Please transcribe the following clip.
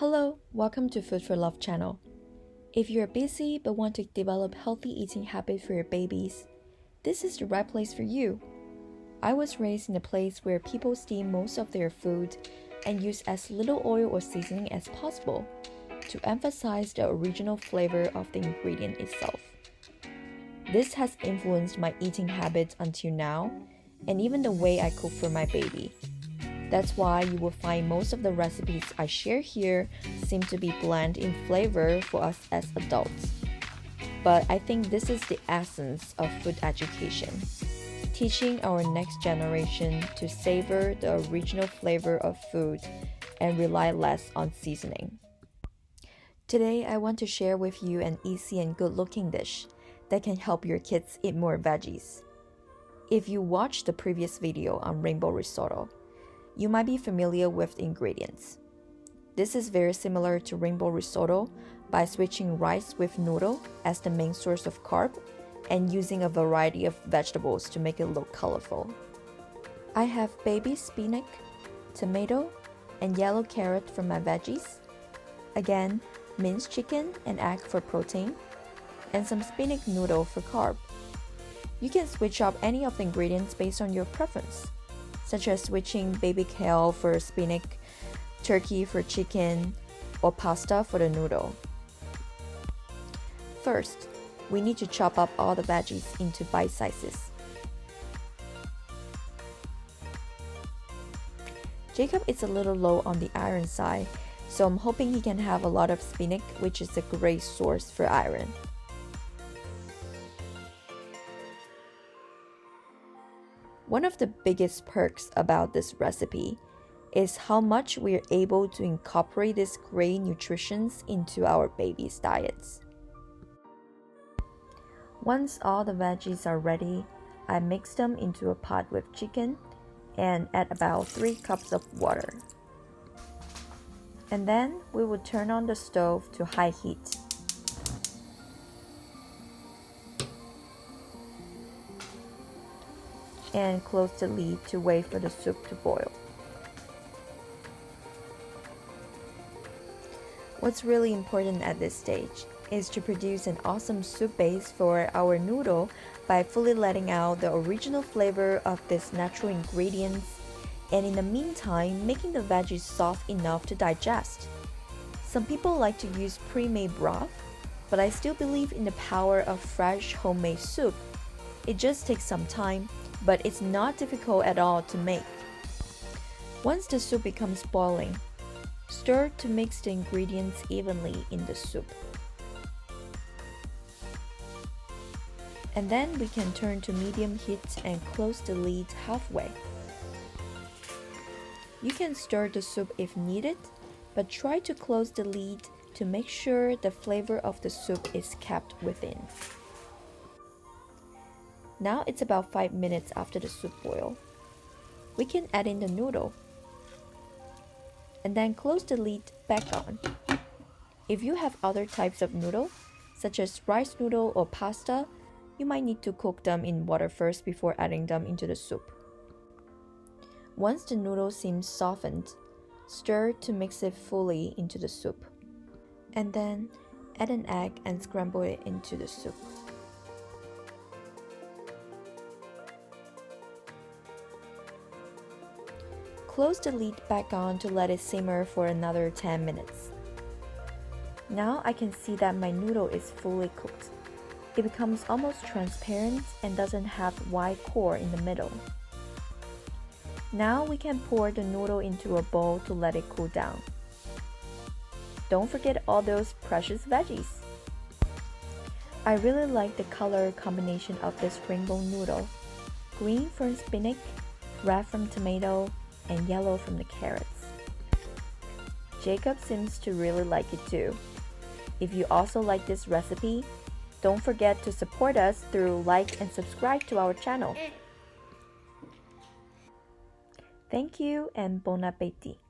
Hello, welcome to FoodForLove channel. If you're busy but want to develop healthy eating habits for your babies, this is the right place for you. I was raised in a place where people steam most of their food and use as little oil or seasoning as possible to emphasize the original flavor of the ingredient itself. This has influenced my eating habits until now, and even the way I cook for my baby. That's why you will find most of the recipes I share here seem to be bland in flavor for us as adults. But I think this is the essence of food education, teaching our next generation to savor the original flavor of food and rely less on seasoning. Today, I want to share with you an easy and good-looking dish that can help your kids eat more veggies. If you watched the previous video on rainbow risotto, you might be familiar with the ingredients. This is very similar to rainbow risotto by switching rice with noodle as the main source of carb and using a variety of vegetables to make it look colorful. I have baby spinach, tomato, and yellow carrot for my veggies. Again, minced chicken and egg for protein, and some spinach noodle for carb. You can switch up any of the ingredients based on your preference, such as switching baby kale for spinach, turkey for chicken, or pasta for the noodle. First, we need to chop up all the veggies into bite sizes. Jacob is a little low on the iron side, so I'm hoping he can have a lot of spinach, which is a great source for iron. One of the biggest perks about this recipe is how much we are able to incorporate these great nutritions into our babies' diets. Once all the veggies are ready, I mix them into a pot with chicken and add about 3 cups of water. And then we will turn on the stove to high heat. And close the lid to wait for the soup to boil. What's really important at this stage is to produce an awesome soup base for our noodle by fully letting out the original flavor of these natural ingredients, and in the meantime making the veggies soft enough to digest. Some people like to use pre-made broth, but I still believe in the power of fresh homemade soup. It just takes some time, but it's not difficult at all to make. Once the soup becomes boiling, stir to mix the ingredients evenly in the soup. And then we can turn to medium heat and close the lid halfway. You can stir the soup if needed, but try to close the lid to make sure the flavor of the soup is kept within. Now it's about 5 minutes after the soup boil. We can add in the noodle and then close the lid back on. If you have other types of noodle, such as rice noodle or pasta, you might need to cook them in water first before adding them into the soup. Once the noodle seems softened, stir to mix it fully into the soup. And then add an egg and scramble it into the soup. Close the lid back on to let it simmer for another 10 minutes. Now I can see that my noodle is fully cooked. It becomes almost transparent and doesn't have white core in the middle. Now we can pour the noodle into a bowl to let it cool down. Don't forget all those precious veggies. I really like the color combination of this rainbow noodle. Green from spinach, red from tomato, and yellow from the carrots. Jacob seems to really like it too. If you also like this recipe, don't forget to support us through like and subscribe to our channel. Thank you and bon appétit!